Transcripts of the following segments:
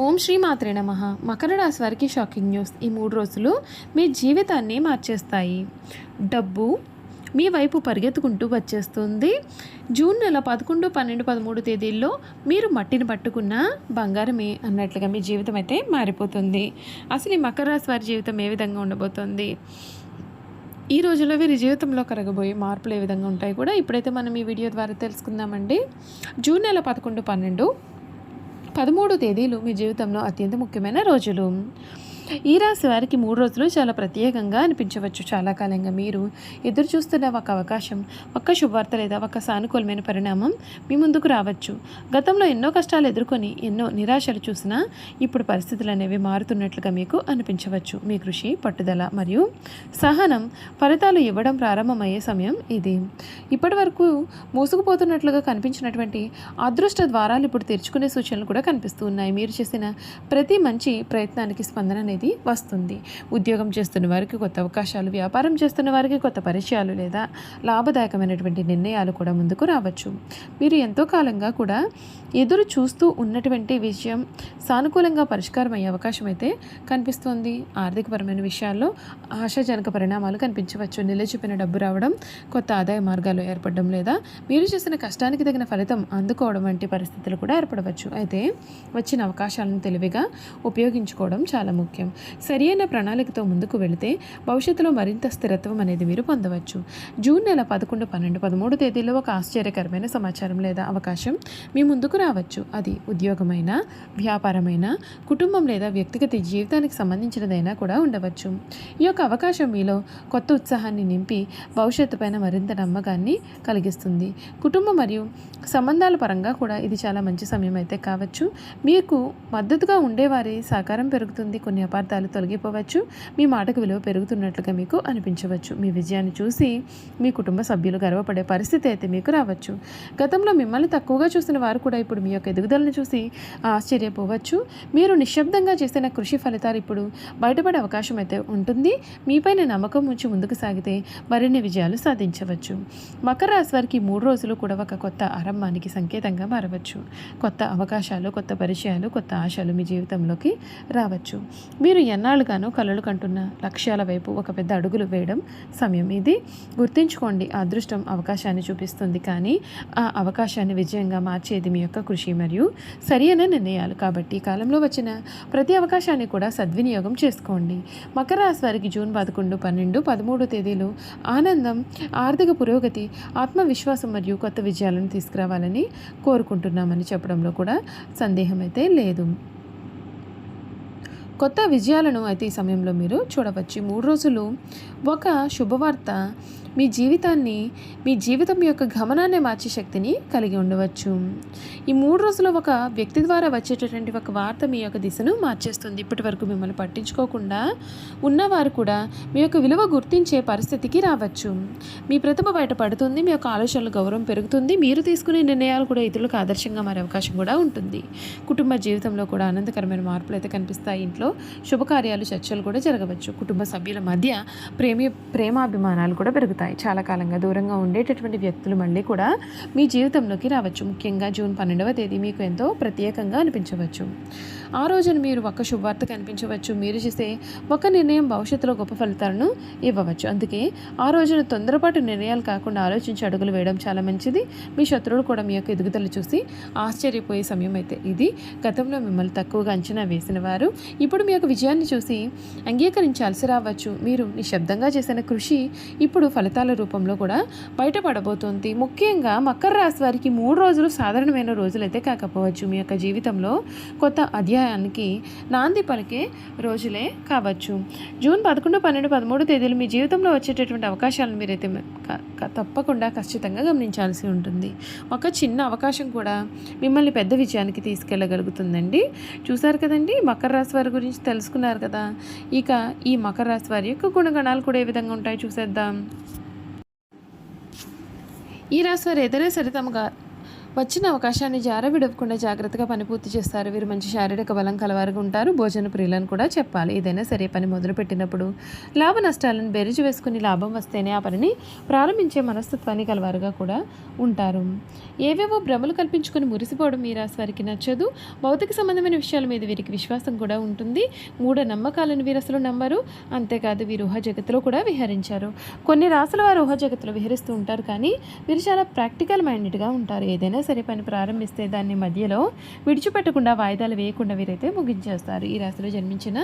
ఓం శ్రీ మాత్రే నమః. మకర రాశి వారికి షాకింగ్ న్యూస్. ఈ 3 రోజులు మీ జీవితాన్ని మార్చేస్తాయి. డబ్బు మీ వైపు పరిగెత్తుకుంటూ వచ్చేస్తుంది. జూన్ నెల 11, 12, 13 తేదీల్లో మీరు మట్టిని పట్టుకున్న బంగారమే అన్నట్లుగా మీ జీవితం అయితే మారిపోతుంది. అసలు ఈ మకర రాశి వారి జీవితం ఏ విధంగా ఉండబోతోంది, ఈ రోజుల్లో వీరి జీవితంలో కరగబోయే మార్పులు ఏ విధంగా ఉంటాయి కూడా ఇప్పుడైతే మనం ఈ వీడియో ద్వారా తెలుసుకుందామండి. జూన్ నెల 11, 12, 13 తేదీలు మీ జీవితంలో అత్యంత ముఖ్యమైన రోజులు. ఈ రాశి వారికి 3 రోజులు చాలా ప్రత్యేకంగా అనిపించవచ్చు. చాలా కాలంగా మీరు ఎదురు చూస్తున్న ఒక అవకాశం, ఒక శుభవార్త లేదా ఒక సానుకూలమైన పరిణామం మీ ముందుకు రావచ్చు. గతంలో ఎన్నో కష్టాలు ఎదుర్కొని ఎన్నో నిరాశలు చూసినా ఇప్పుడు పరిస్థితులు అనేవి మారుతున్నట్లుగా మీకు అనిపించవచ్చు. మీ కృషి, పట్టుదల మరియు సహనం ఫలితాలు ఇవ్వడం ప్రారంభమయ్యే సమయం ఇది. ఇప్పటి వరకు మూసుకుపోతున్నట్లుగా కనిపించినటువంటి అదృష్ట ద్వారాలు ఇప్పుడు తెరుచుకునే సూచనలు కూడా కనిపిస్తూ ఉన్నాయి. మీరు చేసిన ప్రతి మంచి ప్రయత్నానికి స్పందన అనేది వస్తుంది. ఉద్యోగం చేస్తున్న వారికి కొత్త అవకాశాలు, వ్యాపారం చేస్తున్న వారికి కొత్త పరిచయాలు లేదా లాభదాయకమైనటువంటి నిర్ణయాలు కూడా ముందుకు రావచ్చు. మీరు ఎంతో కాలంగా కూడా ఎదురు చూస్తూ ఉన్నటువంటి విషయం సానుకూలంగా పరిష్కారం అయ్యే అవకాశం అయితే కనిపిస్తుంది. ఆర్థికపరమైన విషయాల్లో ఆశాజనక పరిణామాలు కనిపించవచ్చు. నిలిచిపోయిన డబ్బు రావడం, కొత్త ఆదాయ మార్గాలు ఏర్పడడం లేదా మీరు చేసిన కష్టానికి తగిన ఫలితం అందుకోవడం వంటి పరిస్థితులు కూడా ఏర్పడవచ్చు. అయితే వచ్చిన అవకాశాలను తెలివిగా ఉపయోగించుకోవడం చాలా ముఖ్యం. సరి అయిన ప్రణాళికతో ముందుకు వెళితే భవిష్యత్తులో మరింత స్థిరత్వం అనేది మీరు పొందవచ్చు. జూన్ నెల 11, 12, 13 తేదీలో ఒక ఆశ్చర్యకరమైన సమాచారం లేదా అవకాశం మీ ముందుకు రావచ్చు. అది ఉద్యోగమైన, వ్యాపారమైన, కుటుంబం లేదా వ్యక్తిగత జీవితానికి సంబంధించినదైనా కూడా ఉండవచ్చు. ఈ యొక్క అవకాశం మీలో కొత్త ఉత్సాహాన్ని నింపి భవిష్యత్తు పైన మరింత నమ్మకాన్ని కలిగిస్తుంది. కుటుంబం మరియు సంబంధాల పరంగా కూడా ఇది చాలా మంచి సమయం అయితే కావచ్చు. మీకు మద్దతుగా ఉండేవారి సహకారం పెరుగుతుంది. కొన్ని అపార్థాలు తొలగిపోవచ్చు. మీ మాటకు విలువ పెరుగుతున్నట్లుగా మీకు అనిపించవచ్చు. మీ విజయాన్ని చూసి మీ కుటుంబ సభ్యులు గర్వపడే పరిస్థితి అయితే మీకు రావచ్చు. గతంలో మిమ్మల్ని తక్కువగా చూసిన వారు కూడా ఇప్పుడు మీ యొక్క ఎదుగుదలను చూసి ఆశ్చర్యపోవచ్చు. మీరు నిశ్శబ్దంగా చేసిన కృషి ఫలితాలు ఇప్పుడు బయటపడే అవకాశం అయితే ఉంటుంది. మీపైన నమ్మకం ఉంచి ముందుకు సాగితే మరిన్ని విజయాలు సాధించవచ్చు. మకర రాశి వారికి 3 రోజులు కూడా ఒక కొత్త ఆరంభానికి సంకేతంగా మారవచ్చు. కొత్త అవకాశాలు, కొత్త పరిచయాలు, కొత్త ఆశలు మీ జీవితంలోకి రావచ్చు. మీరు ఎన్నాళ్ళుగానో కలలు కంటున్న లక్ష్యాల వైపు ఒక పెద్ద అడుగులు వేయడం సమయం ఇది. గుర్తుంచుకోండి, అదృష్టం అవకాశాన్ని చూపిస్తుంది, కానీ ఆ అవకాశాన్ని విజయంగా మార్చేది మీ యొక్క కృషి మరియు సరైన నిర్ణయాలు. కాబట్టి ఈ కాలంలో వచ్చిన ప్రతి అవకాశాన్ని కూడా సద్వినియోగం చేసుకోండి. మకర రాశి వారికి జూన్ 11, 12, 13 తేదీలు ఆనందం, ఆర్థిక పురోగతి, ఆత్మవిశ్వాసం మరియు కొత్త విజయాలను తీసుకురావాలని కోరుకుంటున్నామని చెప్పడంలో కూడా సందేహం అయితే లేదు. కొత్త విజయాలను అయితే ఈ సమయంలో మీరు చూడవచ్చు. 3 రోజులు ఒక శుభవార్త మీ జీవితం యొక్క గమనాన్ని మార్చే శక్తిని కలిగి ఉండవచ్చు. ఈ 3 రోజులు ఒక వ్యక్తి ద్వారా వచ్చేటటువంటి ఒక వార్త మీ యొక్క దిశను మార్చేస్తుంది. ఇప్పటి వరకు మిమ్మల్ని పట్టించుకోకుండా ఉన్నవారు కూడా మీ యొక్క విలువ గుర్తించే పరిస్థితికి రావచ్చు. మీ ప్రతిభ బయటపడుతుంది. మీ యొక్క ఆలోచనలు గౌరవం పెరుగుతుంది. మీరు తీసుకునే నిర్ణయాలు కూడా ఇతరులకు ఆదర్శంగా మారే అవకాశం కూడా ఉంటుంది. కుటుంబ జీవితంలో కూడా ఆనందకరమైన మార్పులు అయితే కనిపిస్తాయి. ఇంట్లో శుభకార్యాలు, చర్చలు కూడా జరగవచ్చు. కుటుంబ సభ్యుల మధ్య ప్రేమాభిమానాలు కూడా పెరుగుతాయి. చాలా కాలంగా దూరంగా ఉండేటటువంటి వ్యక్తులు మళ్ళీ కూడా మీ జీవితంలోకి రావచ్చు. ముఖ్యంగా జూన్ 12వ తేదీ మీకు ఎంతో ప్రత్యేకంగా అనిపించవచ్చు. ఆ రోజున మీరు ఒక శుభవార్త కనిపించవచ్చు. మీరు చేసే ఒక నిర్ణయం భవిష్యత్తులో గొప్ప ఫలితాలను ఇవ్వవచ్చు. అందుకే ఆ రోజున తొందరపాటు నిర్ణయాలు కాకుండా ఆలోచించి అడుగులు వేయడం చాలా మంచిది. మీ శత్రువులు కూడా మీ యొక్క ఎదుగుదల చూసి ఆశ్చర్యపోయే సమయం అయితే ఇది. గతంలో మిమ్మల్ని తక్కువగా అంచనా వేసిన వారు ఇప్పుడు మీ యొక్క విజయాన్ని చూసి అంగీకరించాల్సి రావచ్చు. మీరు నిశ్శబ్దంగా చేసిన కృషి ఇప్పుడు ఫలితాల రూపంలో కూడా బయటపడబోతోంది. ముఖ్యంగా మకర రాశి వారికి 3 రోజులు సాధారణమైన రోజులైతే కాకపోవచ్చు. మీ యొక్క జీవితంలో కొత్త అధ్యాయానికి నాంది పలికే రోజులే కావచ్చు. జూన్ 11, 12, 13 తేదీలు మీ జీవితంలో వచ్చేటటువంటి అవకాశాలను మీరైతే తప్పకుండా ఖచ్చితంగా గమనించాల్సి ఉంటుంది. ఒక చిన్న అవకాశం కూడా మిమ్మల్ని పెద్ద విజయానికి తీసుకెళ్ళగలుగుతుందండి. చూసారు కదండి, మకర రాశి వారి గురించి తెలుసుకున్నారు కదా. ఇక ఈ మకర రాశి వారి యొక్క గుణగణాలు కూడా ఏ విధంగా ఉంటాయో చూసేద్దాం. ఈ రాశి వారు ఏదైనా సరే వచ్చిన అవకాశాన్ని జారవిడవకుండా జాగ్రత్తగా పని పూర్తి చేస్తారు. వీరు మంచి శారీరక బలం కలవారుగా ఉంటారు. భోజన ప్రియులను కూడా చెప్పాలి. ఏదైనా సరే పని మొదలుపెట్టినప్పుడు లాభ నష్టాలను బెరిచి వేసుకుని లాభం వస్తేనే ఆ పనిని ప్రారంభించే మనస్తత్వాన్ని కలవారుగా కూడా ఉంటారు. ఏవేవో భ్రమలు కల్పించుకొని మురిసిపోవడం ఈ రాశి వారికి నచ్చదు. భౌతిక సంబంధమైన విషయాల మీద వీరికి విశ్వాసం కూడా ఉంటుంది. మూఢ నమ్మకాలను వీరు అసలు నమ్మరు. అంతేకాదు వీరు ఊహ జగత్తులో కూడా విహరించారు. కొన్ని రాసుల వారు ఊహ జగత్తులో విహరిస్తూ ఉంటారు, కానీ వీరు చాలా ప్రాక్టికల్ మైండెడ్గా ఉంటారు. ఏదైనా సరే పని ప్రారంభిస్తే దాన్ని మధ్యలో విడిచిపెట్టకుండా వాయిదాలు వేయకుండా వీరైతే ముగించేస్తారు. ఈ రాశిలో జన్మించిన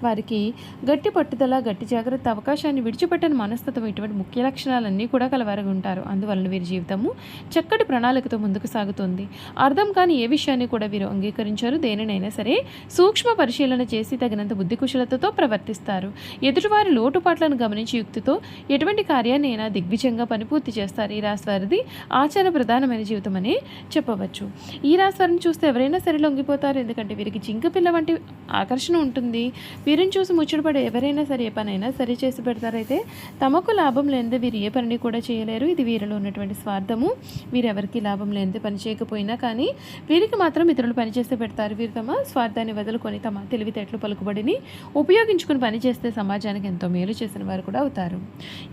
వారికి గట్టి పట్టుదల, గట్టి జాగ్రత్త, అవకాశాన్ని విడిచిపెట్టని మనస్తత్వం ఇటువంటి ముఖ్య లక్షణాలన్నీ కూడా కలవారుగా ఉంటారు. అందువలన వీరి జీవితము చక్కటి ప్రణాళికతో ముందుకు సాగుతుంది. అర్థం కాని ఏ విషయాన్ని కూడా వీరు అంగీకరించారు. దేనినైనా సరే సూక్ష్మ పరిశీలన చేసి తగినంత బుద్ధి కుశలతతో ప్రవర్తిస్తారు. ఎదుటివారి లోటుపాట్లను గమనించి యుక్తితో ఎటువంటి కార్యాన్ని అయినా దిగ్విజయంగా పని పూర్తి చేస్తారు. ఈ రాశి వారిది ఆచార ప్రధానమైన జీవితం అని చెప్పవచ్చు. ఈ రాశి వారిని చూస్తే ఎవరైనా సరే లొంగిపోతారు. ఎందుకంటే వీరికి జింక పిల్ల వంటి ఆకర్షణ ఉంటుంది. వీరిని చూసి ముచ్చటపడే ఎవరైనా సరే ఏ పనైనా సరే చేసి పెడతారైతే తమకు లాభం లేనిదే వీరు ఏ పనిని కూడా చేయలేరు. ఇది వీరిలో ఉన్నటువంటి స్వార్థము. వీరెవరికి లాభం లేనిదే పని చేయకపోయినా కానీ వీరికి మాత్రం ఇతరులు పనిచేస్తే పెడతారు. వీరు తమ స్వార్థాన్ని వదులుకొని తమ తెలివితేటలు పలుకుబడిని ఉపయోగించుకుని పనిచేస్తే సమాజానికి ఎంతో మేలు చేసిన వారు కూడా అవుతారు.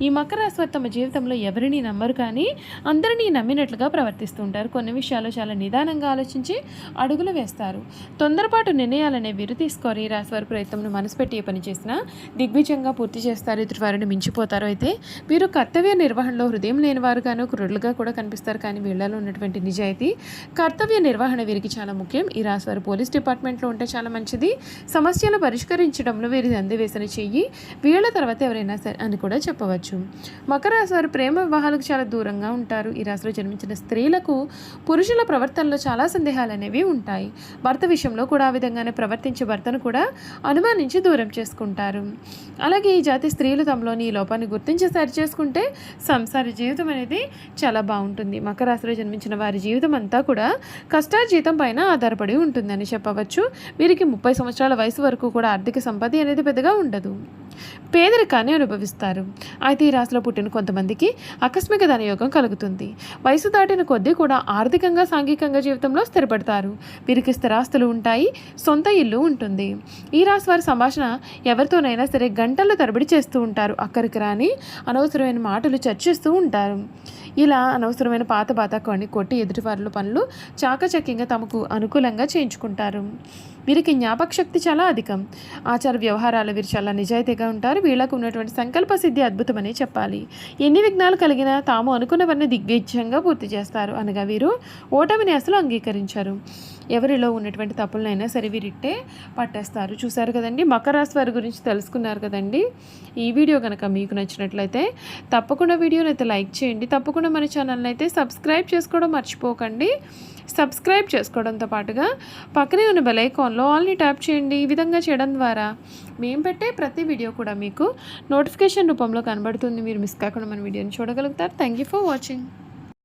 ఈ మకర రాశి వారు తమ జీవితంలో ఎవరిని నమ్మరు, కానీ అందరినీ నమ్మినట్లుగా ప్రవర్తిస్తూ ఉంటారు. కొన్ని విషయాలు చాలా నిదానంగా ఆలోచించి అడుగులు వేస్తారు. తొందరపాటు నిర్ణయాలనే వీరు తీసుకోరు. ఈ రాశి వారి ప్రయత్నంను మనసు పెట్టి ఏ పని చేసినా దిగ్విజయంగా పూర్తి చేస్తారు. ఎదుటి వారిని మించిపోతారు. అయితే వీరు కర్తవ్య నిర్వహణలో హృదయం లేని వారుగాను క్రూరులుగా కూడా కనిపిస్తారు. కానీ వీళ్ళలో ఉన్నటువంటి నిజాయితీ, కర్తవ్య నిర్వహణ వీరికి చాలా ముఖ్యం. ఈ రాశి వారు పోలీస్ డిపార్ట్మెంట్లో ఉంటే చాలా మంచిది. సమస్యలు పరిష్కరించడంలో వీరి అందివేసిన చెయ్యి వీళ్ళ తర్వాత ఎవరైనా సరే అని కూడా చెప్పవచ్చు. మకర రాశి వారు ప్రేమ వివాహాలకు చాలా దూరంగా ఉంటారు. ఈ రాశిలో జన్మించిన స్త్రీలకు పురుషుల ప్రవర్తనలో చాలా సందేహాలు అనేవి ఉంటాయి. భర్త విషయంలో కూడా ఆ విధంగానే ప్రవర్తించే భర్తను కూడా అనుమానించి దూరం చేసుకుంటారు. అలాగే ఈ జాతి స్త్రీలు తమలోని ఈ లోపాన్ని గుర్తించి సరి చేసుకుంటే సంసార జీవితం అనేది చాలా బాగుంటుంది. మకర రాశిలో జన్మించిన వారి జీవితం అంతా కూడా కష్టార్జితం పైన ఆధారపడి ఉంటుందని చెప్పవచ్చు. వీరికి 30 సంవత్సరాల వయసు వరకు కూడా ఆర్థిక సంపత్తి అనేది పెద్దగా ఉండదు. పేదరికాన్ని అనుభవిస్తారు. అయితే ఈ రాశిలో పుట్టిన కొంతమందికి ఆకస్మిక ధనయోగం కలుగుతుంది. వయసు దాటిన కొద్దీ కూడా ఆర్థికంగా, సాంఘికంగా జీవితంలో స్థిరపడతారు. వీరికి స్థిరాస్తులు ఉంటాయి, సొంత ఇల్లు ఉంటుంది. ఈ రాశి వారి సంభాషణ ఎవరితోనైనా సరే గంటల తరబడి చేస్తూ ఉంటారు. అక్కడికి రాని అనవసరమైన మాటలు చర్చిస్తూ ఉంటారు. ఇలా అనవసరమైన పాత బాతాకాన్ని కొట్టి ఎదుటివారిలో పనులు చాకచక్యంగా తమకు అనుకూలంగా చేయించుకుంటారు. వీరికి జ్ఞాపక శక్తి చాలా అధికం. ఆచార వ్యవహారాలు వీరు చాలా నిజాయితీగా ఉంటారు. వీళ్ళకు ఉన్నటువంటి సంకల్ప సిద్ధి అద్భుతమని చెప్పాలి. ఎన్ని విఘ్నాలు కలిగినా తాము అనుకున్నవన్నీ దిగ్విజయంగా పూర్తి చేస్తారు. అనగా వీరు ఓటమిని అసలు అంగీకరించారు. ఎవరిలో ఉన్నటువంటి తప్పులనైనా సరే వీరిట్టే పట్టేస్తారు. చూసారు కదండి, మకర రాశి వారి గురించి తెలుసుకున్నారు కదండి. ఈ వీడియో కనుక మీకు నచ్చినట్లయితే తప్పకుండా వీడియోని అయితే లైక్ చేయండి. తప్పకుండా మన ఛానల్ని అయితే సబ్స్క్రైబ్ చేసుకోవడం మర్చిపోకండి. సబ్స్క్రైబ్ చేసుకోవడంతో పాటుగా పక్కనే ఉన్న బెల్ ఐకాన్లో ఆల్ని ట్యాప్ చేయండి. ఈ విధంగా చేయడం ద్వారా మేము పెట్టే ప్రతి వీడియో కూడా మీకు నోటిఫికేషన్ రూపంలో కనబడుతుంది. మీరు మిస్ కాకుండా మన వీడియోని చూడగలుగుతారు. Thank you for watching.